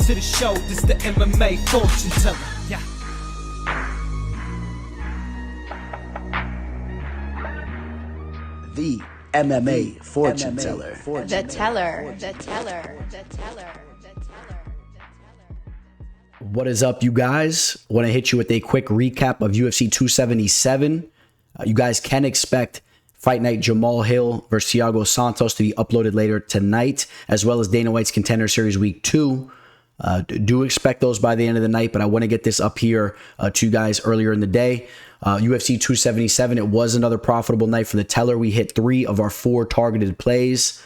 to the show. This the MMA fortune teller. Yeah. The MMA fortune teller. The teller. What is up, you guys? Want to hit you with a quick recap of UFC 277. You guys can expect Fight Night Jamal Hill versus Thiago Santos to be uploaded later tonight, as well as Dana White's Contender Series Week 2. Do expect those by the end of the night, but I want to get this up here to you guys earlier in the day. UFC 277, it was another profitable night for the teller. We hit 3 of our 4 targeted plays.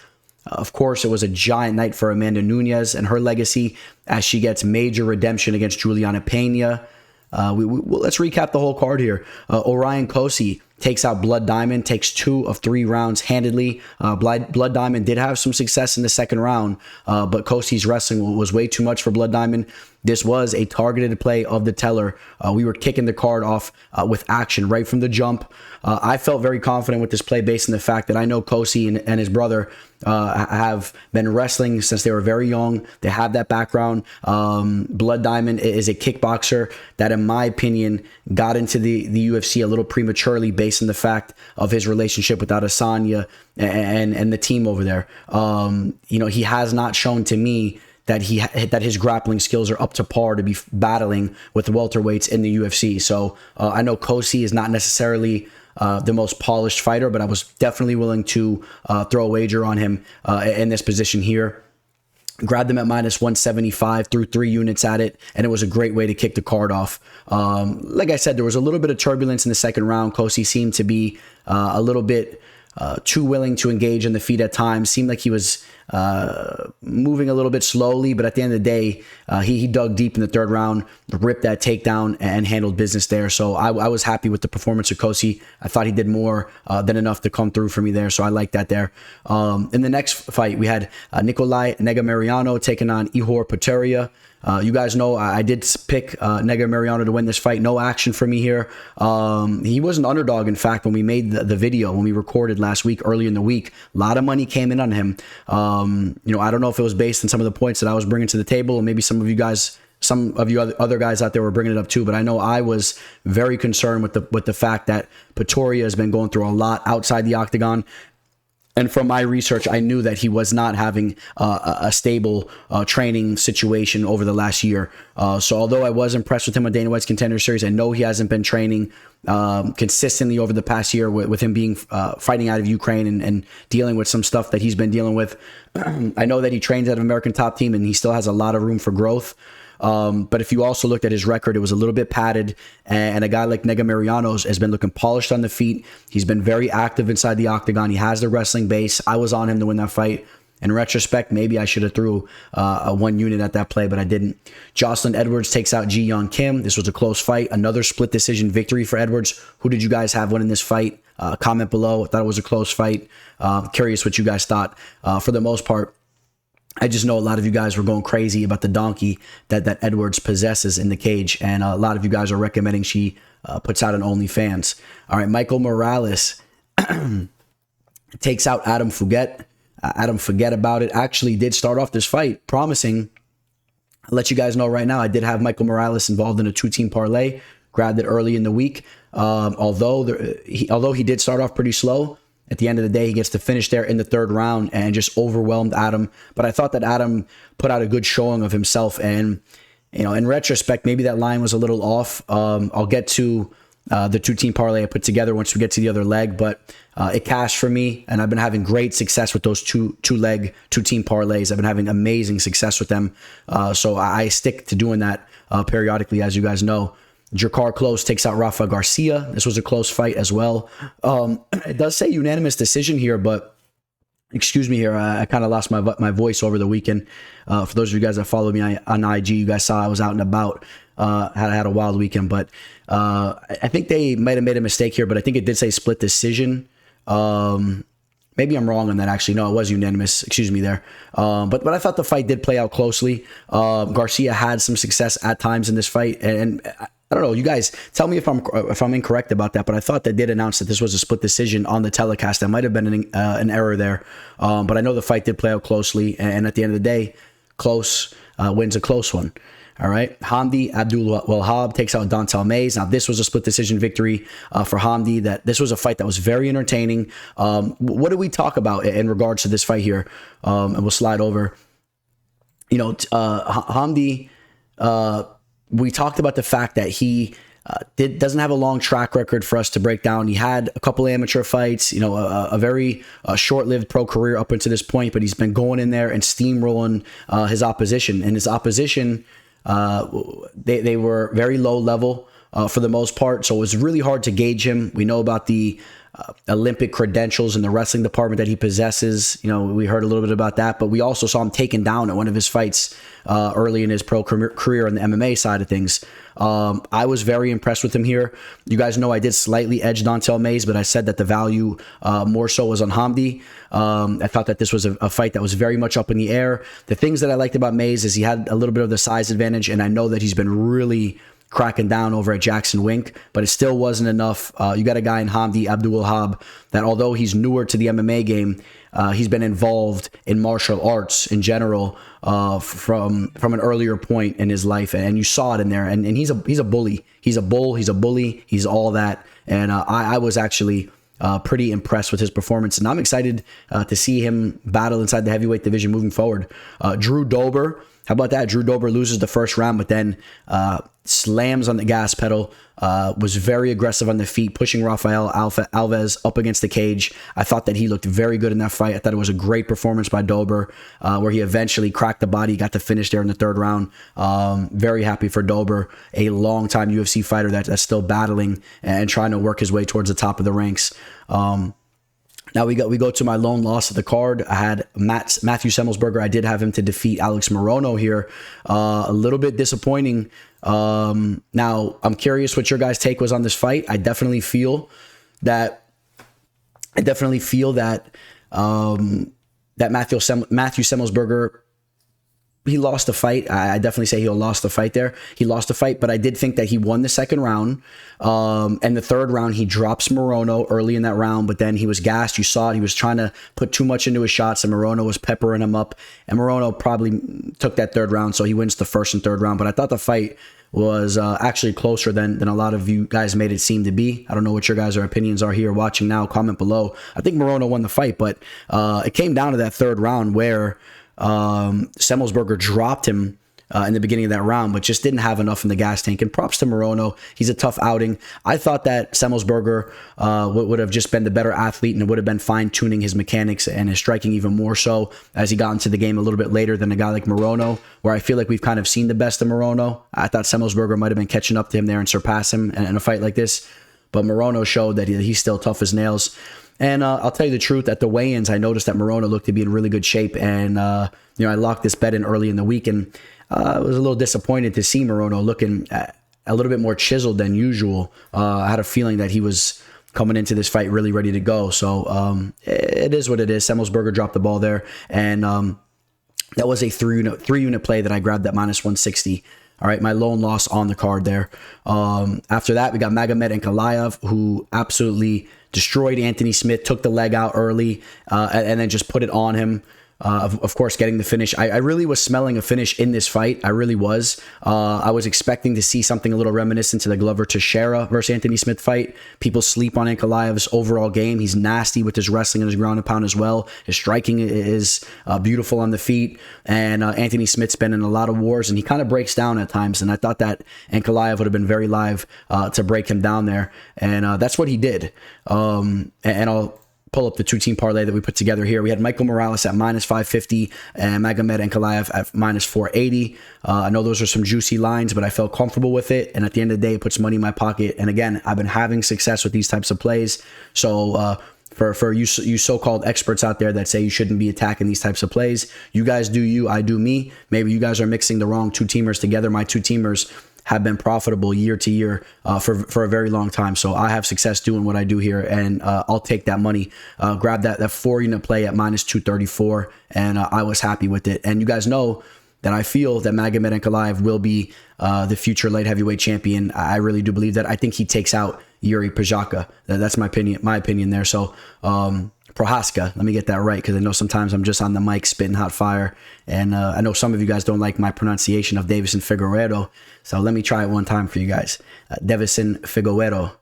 Of course, it was a giant night for Amanda Nunes and her legacy as she gets major redemption against Julianna Pena. Let's recap the whole card here. Orion Cosi takes out Blood Diamond, takes 2 of 3 rounds handedly. Blood Diamond did have some success in the second round, but Cosi's wrestling was way too much for Blood Diamond. This was a targeted play of the teller. We were kicking the card off with action right from the jump. I felt very confident with this play based on the fact that I know Cosi and his brother have been wrestling since they were very young. They have that background. Blood Diamond is a kickboxer that, in my opinion, got into the UFC a little prematurely based on the fact of his relationship with Adesanya and the team over there. He has not shown to me that his grappling skills are up to par to be battling with the welterweights in the UFC. So I know Cosi is not necessarily the most polished fighter, but I was definitely willing to throw a wager on him in this position here. Grabbed them at minus 175, threw 3 units at it, and it was a great way to kick the card off. Like I said, there was a little bit of turbulence in the second round. Cosi seemed to be a little bit too willing to engage in the feet at times. Seemed like he was moving a little bit slowly, but at the end of the day, he dug deep in the third round, ripped that takedown, and handled business there. So I was happy with the performance of Cosi. I thought he did more than enough to come through for me there, so I like that there. In the next fight, we had Nikolai Mariano taking on Ihor Pateria. You guys know I did pick Nega Mariano to win this fight. No action for me here. He was an underdog, in fact, when we made the video, when we recorded last week, early in the week. A lot of money came in on him. I don't know if it was based on some of the points that I was bringing to the table, and maybe some of you other guys out there were bringing it up too. But I know I was very concerned with the fact that Pateria has been going through a lot outside the octagon. And from my research, I knew that he was not having a stable training situation over the last year. So although I was impressed with him on Dana White's Contender Series, I know he hasn't been training consistently over the past year with him being fighting out of Ukraine and dealing with some stuff that he's been dealing with. I know that he trains at an American Top Team and he still has a lot of room for growth. But if you also looked at his record, it was a little bit padded, and a guy like Nega Mariano has been looking polished on the feet. He's been very active inside the octagon. He has the wrestling base. I was on him to win that fight. In retrospect, maybe I should have threw a 1 unit at that play, but I didn't. Jocelyn Edwards takes out Ji Young Kim. This was a close fight. Another split decision victory for Edwards. Who did you guys have winning this fight? Comment below. I thought it was a close fight. Curious what you guys thought. For the most part, I just know a lot of you guys were going crazy about the donkey that Edwards possesses in the cage, and a lot of you guys are recommending she puts out an OnlyFans. All right, Michael Morales takes out Adam Fuguet. Adam, forget about it. Actually did start off this fight promising. I'll let you guys know right now, I did have Michael Morales involved in a 2-team parlay. Grabbed it early in the week. Although he did start off pretty slow, at the end of the day, he gets to finish there in the third round and just overwhelmed Adam. But I thought that Adam put out a good showing of himself. And, in retrospect, maybe that line was a little off. I'll get to the 2-team parlay I put together once we get to the other leg. But it cashed for me, and I've been having great success with those 2-team parlays. I've been having amazing success with them. So I stick to doing that periodically, as you guys know. Jakar Close takes out Rafa Garcia. This was a close fight as well. It does say unanimous decision here, but excuse me here. I kind of lost my voice over the weekend. For those of you guys that follow me on IG, you guys saw I was out and about. Had a wild weekend, but I think they might have made a mistake here, but I think it did say split decision. Maybe I'm wrong on that, actually. No, it was unanimous. Excuse me there. But I thought the fight did play out closely. Garcia had some success at times in this fight, and I don't know. You guys tell me if I'm incorrect about that, but I thought they did announce that this was a split decision on the telecast. That might have been an error there, but I know the fight did play out closely, and at the end of the day, close. wins a close one. All right, Hamdi Abdullah takes out Talmez. Now, this was a split decision victory for Hamdi. This was a fight that was very entertaining. What did we talk about in regards to this fight here? And we'll slide over. Hamdi, we talked about the fact that he doesn't have a long track record for us to break down. He had a couple amateur fights, a very short-lived pro career up until this point, but he's been going in there and steamrolling his opposition. And his opposition, they were very low level for the most part, so it was really hard to gauge him. We know about the Olympic credentials in the wrestling department that he possesses. We heard a little bit about that, but we also saw him taken down at one of his fights early in his pro career on the MMA side of things. I was very impressed with him here. You guys know I did slightly edge Talmez, but I said that the value more so was on Hamdi. I thought that this was a fight that was very much up in the air. The things that I liked about Mays is he had a little bit of the size advantage, and I know that he's been really cracking down over at Jackson Wink, but it still wasn't enough. You got a guy in Hamdi Abdullah that, although he's newer to the MMA game, he's been involved in martial arts in general from an earlier point in his life, and you saw it in there. And he's a bully. He's a bull. He's a bully. He's all that. And I was actually pretty impressed with his performance, and I'm excited to see him battle inside the heavyweight division moving forward. Drew Dober. How about that? Drew Dober loses the first round, but then slams on the gas pedal, was very aggressive on the feet, pushing Rafael Alves up against the cage. I thought that he looked very good in that fight. I thought it was a great performance by Dober, where he eventually cracked the body, got the finish there in the third round. Very happy for Dober, a long-time UFC fighter that's still battling and trying to work his way towards the top of the ranks. Now we go to my lone loss of the card. I had Matthew Semelsberger. I did have him to defeat Alex Morono here. A little bit disappointing. Now I'm curious what your guys' take was on this fight. I definitely feel that Matthew Semelsberger, he lost the fight. I definitely say he lost the fight there. He lost the fight, but I did think that he won the second round. And the third round, he drops Morono early in that round, but then he was gassed. You saw it. He was trying to put too much into his shots, and Morono was peppering him up. And Morono probably took that third round, so he wins the first and third round. But I thought the fight was actually closer than a lot of you guys made it seem to be. I don't know what your guys' opinions are here watching now. Comment below. I think Morono won the fight, but it came down to that third round where Semelsberger dropped him in the beginning of that round, but just didn't have enough in the gas tank. And props to Morono. He's a tough outing. I thought that Semelsberger would have just been the better athlete, and it would have been fine-tuning his mechanics and his striking even more so as he got into the game a little bit later than a guy like Morono, where I feel like we've kind of seen the best of Morono. I thought Semelsberger might have been catching up to him there and surpass him in a fight like this, but Morono showed that he's still tough as nails. And I'll tell you the truth, at the weigh-ins, I noticed that Morono looked to be in really good shape. And, I locked this bet in early in the week, and I was a little disappointed to see Morono looking a little bit more chiseled than usual. I had a feeling that he was coming into this fight really ready to go. So it is what it is. Semelsberger dropped the ball there. And that was a three-unit play that I grabbed at minus 160. All right, my lone loss on the card there. After that, we got Magomed Ankalaev, who absolutely destroyed Anthony Smith, took the leg out early, and then just put it on him. Of course, getting the finish. I really was smelling a finish in this fight. I really was. I was expecting to see something a little reminiscent to the Glover Teixeira versus Anthony Smith fight. People sleep on Ankalaev's overall game. He's nasty with his wrestling and his ground and pound as well. His striking is beautiful on the feet. And Anthony Smith's been in a lot of wars, and he kind of breaks down at times. And I thought that Ankalaev would have been very live to break him down there. And that's what he did. And I'll pull up the two-team parlay that we put together here. We had Michael Morales at minus 550 and Magomed Ankalaev at minus 480. I know those are some juicy lines, but I felt comfortable with it. And at the end of the day, it puts money in my pocket. And again, I've been having success with these types of plays. So for you so-called experts out there that say you shouldn't be attacking these types of plays, you guys do you, I do me. Maybe you guys are mixing the wrong two-teamers together. My two-teamers have been profitable year to year for a very long time. So I have success doing what I do here, and I'll take that money. Grab that 4-unit play at minus 234, and I was happy with it. And you guys know that I feel that Magomed Ankalaev will be the future light heavyweight champion. I really do believe that. I think he takes out Yuri Pajaka. That's my opinion there. So Prohaska. Let me get that right, because I know sometimes I'm just on the mic spitting hot fire. And I know some of you guys don't like my pronunciation of Davison Figueroa. So let me try it one time for you guys. Davison Figueroa.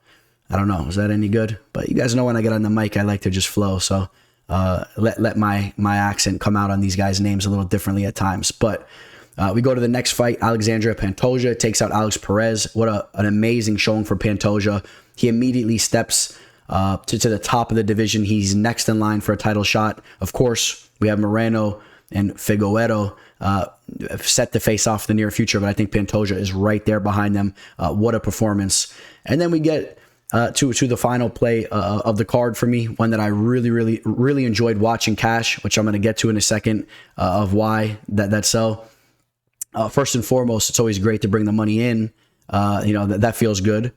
I don't know. Is that any good? But you guys know when I get on the mic, I like to just flow. So let my accent come out on these guys' names a little differently at times. But we go to the next fight. Alexandria Pantoja takes out Alex Perez. What an amazing showing for Pantoja. He immediately steps to the top of the division. He's next in line for a title shot. Of course, we have Moreno and Figueroa set to face off in the near future, but I think Pantoja is right there behind them. What a performance. And then we get to the final play of the card for me, one that I really enjoyed watching, Cash, which I'm going to get to in a second of why that's so. First and foremost, it's always great to bring the money in. That feels good.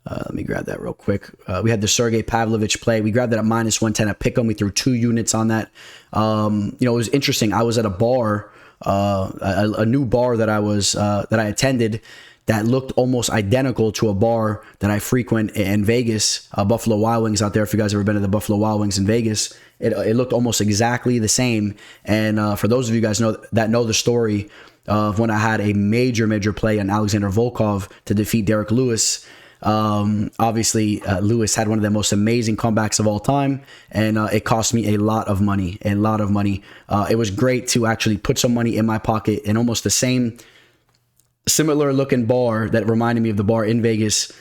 Let me grab that real quick. We had the Sergey Pavlovich play. We grabbed that at -110 at Pick'em. We threw 2 units on that. It was interesting. I was at a bar, a new bar that I attended, that looked almost identical to a bar that I frequent in Vegas, Buffalo Wild Wings out there. If you guys ever been to the Buffalo Wild Wings in Vegas, it looked almost exactly the same. And for those of you guys know the story of when I had a major play on Alexander Volkov to defeat Derek Lewis. Obviously, Lewis had one of the most amazing comebacks of all time, and it cost me a lot of money. It was great to actually put some money in my pocket in almost the same similar looking bar that reminded me of the bar in Vegas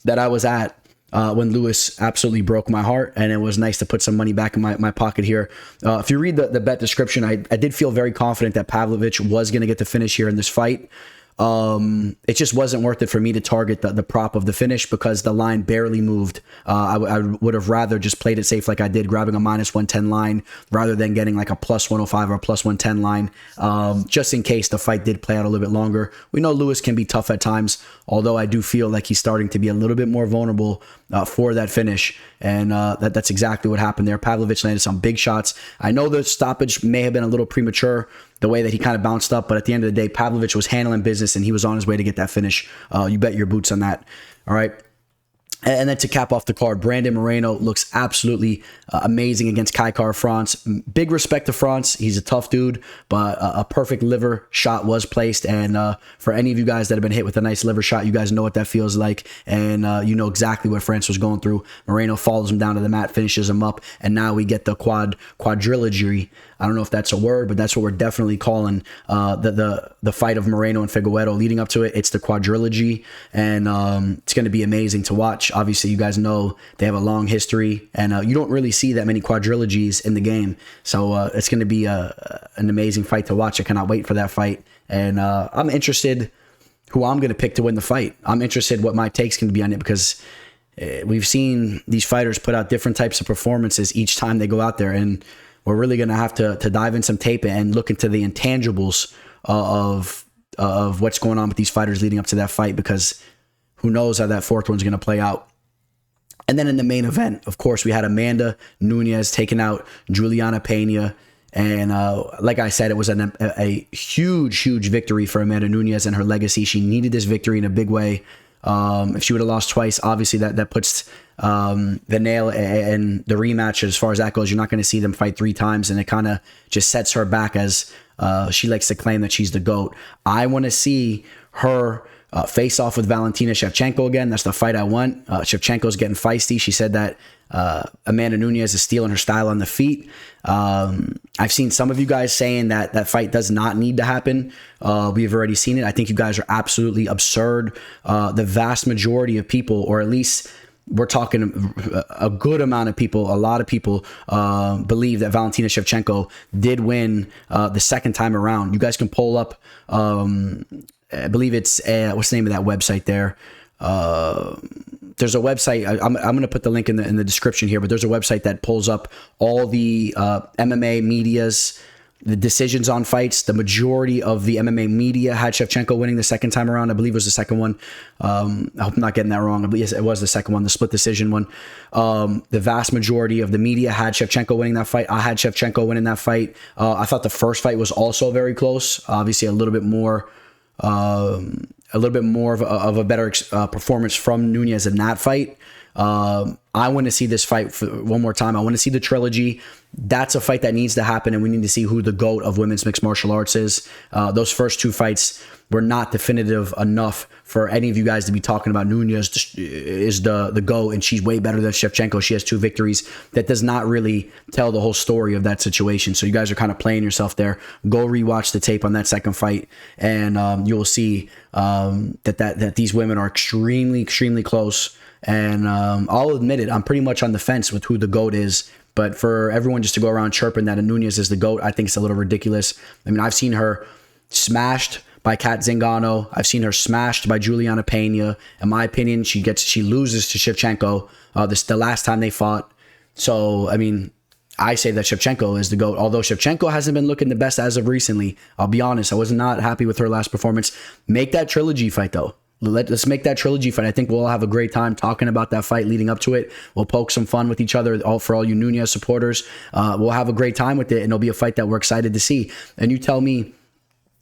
that I was at when Lewis absolutely broke my heart, and it was nice to put some money back in my pocket here. If you read the bet description, I did feel very confident that Pavlovich was going to get the finish here in this fight. It just wasn't worth it for me to target the prop of the finish because the line barely moved. I would have rather just played it safe like I did, grabbing a -110 line rather than getting like a +105 or a +110 line, just in case the fight did play out a little bit longer. We know Lewis can be tough at times, although I do feel like he's starting to be a little bit more vulnerable for that finish, and that's exactly what happened there. Pavlovich landed some big shots. I know the stoppage may have been a little premature, the way that he kind of bounced up, but at the end of the day, Pavlovich was handling business and he was on his way to get that finish. You bet your boots on that. All right. And then to cap off the card, Brandon Moreno looks absolutely amazing against Kaikar France. Big respect to France. He's a tough dude, but a perfect liver shot was placed. And for any of you guys that have been hit with a nice liver shot, you guys know what that feels like. And you know exactly what France was going through. Moreno follows him down to the mat, finishes him up. And now we get the quadrilogy. I don't know if that's a word, but that's what we're definitely calling the fight of Moreno and Figueroa. Leading up to it, it's the quadrilogy, and it's going to be amazing to watch. Obviously, you guys know they have a long history, and you don't really see that many quadrilogies in the game. So it's going to be an amazing fight to watch. I cannot wait for that fight, and I'm interested who I'm going to pick to win the fight. I'm interested what my takes can be on it because we've seen these fighters put out different types of performances each time they go out there, and we're really going to have to dive in some tape and look into the intangibles of what's going on with these fighters leading up to that fight, because who knows how that fourth one's going to play out. And then in the main event, of course, we had Amanda Nunes taking out Julianna Pena. And like I said, it was a huge victory for Amanda Nunes and her legacy. She needed this victory in a big way. If she would have lost twice, obviously that puts the nail in the rematch. As far as that goes, you're not going to see them fight 3 times, and it kind of just sets her back, as she likes to claim that she's the GOAT. I want to see her face off with Valentina Shevchenko again. That's the fight I want. Shevchenko's getting feisty. She said that Amanda Nunes is stealing her style on the feet. I've seen some of you guys saying that fight does not need to happen. We've already seen it. I think you guys are absolutely absurd. The vast majority of people, or at least we're talking a good amount of people, a lot of people believe that Valentina Shevchenko did win the second time around. You guys can pull up, I believe it's, what's the name of that website there? There's a website. I'm going to put the link in the description here, but there's a website that pulls up all the MMA media's the decisions on fights. The majority of the MMA media had Shevchenko winning the second time around. I believe it was the second one. I hope I'm not getting that wrong. I believe it was the second one, the split decision one. The vast majority of the media had Shevchenko winning that fight. I had Shevchenko winning that fight. I thought the first fight was also very close. Obviously, a little bit more a little bit more of a better performance from Nunes in that fight. I want to see this fight for one more time. I want to see the trilogy. That's a fight that needs to happen, and we need to see who the GOAT of women's mixed martial arts is. Those first two fights were not definitive enough for any of you guys to be talking about Nunes is the GOAT, and she's way better than Shevchenko. She has 2 victories. That does not really tell the whole story of that situation. So you guys are kind of playing yourself there. Go rewatch the tape on that second fight, and you will see that these women are extremely, extremely close. And I'll admit it, I'm pretty much on the fence with who the GOAT is. But for everyone just to go around chirping that Nunes is the GOAT, I think it's a little ridiculous. I mean, I've seen her smashed by Kat Zingano. I've seen her smashed by Julianna Pena. In my opinion, she loses to Shevchenko the last time they fought. So, I mean, I say that Shevchenko is the GOAT. Although Shevchenko hasn't been looking the best as of recently. I'll be honest, I was not happy with her last performance. Make that trilogy fight, though. Let's make that trilogy fight. I think we'll all have a great time talking about that fight leading up to it. We'll poke some fun with each other, for all you Nunes supporters. We'll have a great time with it, and it'll be a fight that we're excited to see. And you tell me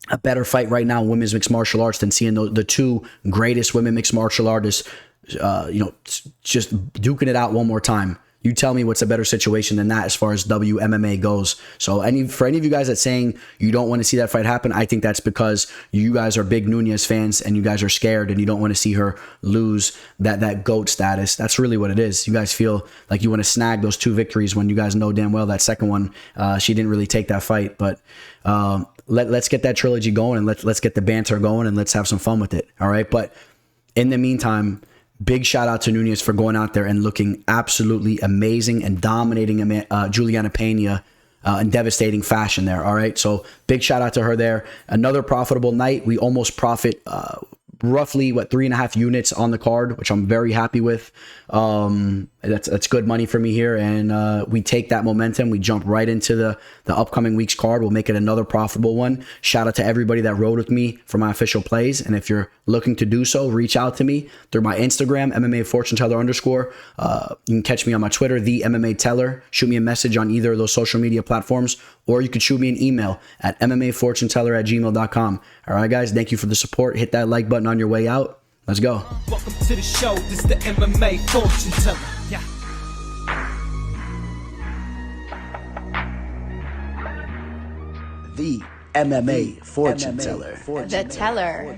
a better fight right now in women's mixed martial arts than seeing the 2 greatest women mixed martial artists, just duking it out one more time. You tell me what's a better situation than that as far as WMMA goes. So for any of you guys that's saying you don't want to see that fight happen, I think that's because you guys are big Nunes fans and you guys are scared and you don't want to see her lose that GOAT status. That's really what it is. You guys feel like you want to snag those 2 victories when you guys know damn well that second one, she didn't really take that fight. But let's get that trilogy going, and let's get the banter going, and let's have some fun with it. All right. But in the meantime, big shout out to Nunes for going out there and looking absolutely amazing and dominating Julianna Pena in devastating fashion there. All right. So big shout out to her there. Another profitable night. We almost profit roughly 3.5 units on the card, which I'm very happy with. That's good money for me here, and we take that momentum, we jump right into the upcoming week's card. We'll make it another profitable one. Shout out to everybody that rode with me for my official plays, and if you're looking to do so, reach out to me through my Instagram, MMA Fortune Teller _ you can catch me on my Twitter, the MMA Teller. Shoot me a message on either of those social media platforms, or you could shoot me an email at MMAFortuneTeller@gmail.com. All right, guys, thank you for the support. Hit that like button on your way out. Let's go. Welcome to the show. This the MMA Fortune Teller. Yeah. The MMA Fortune Teller. The teller.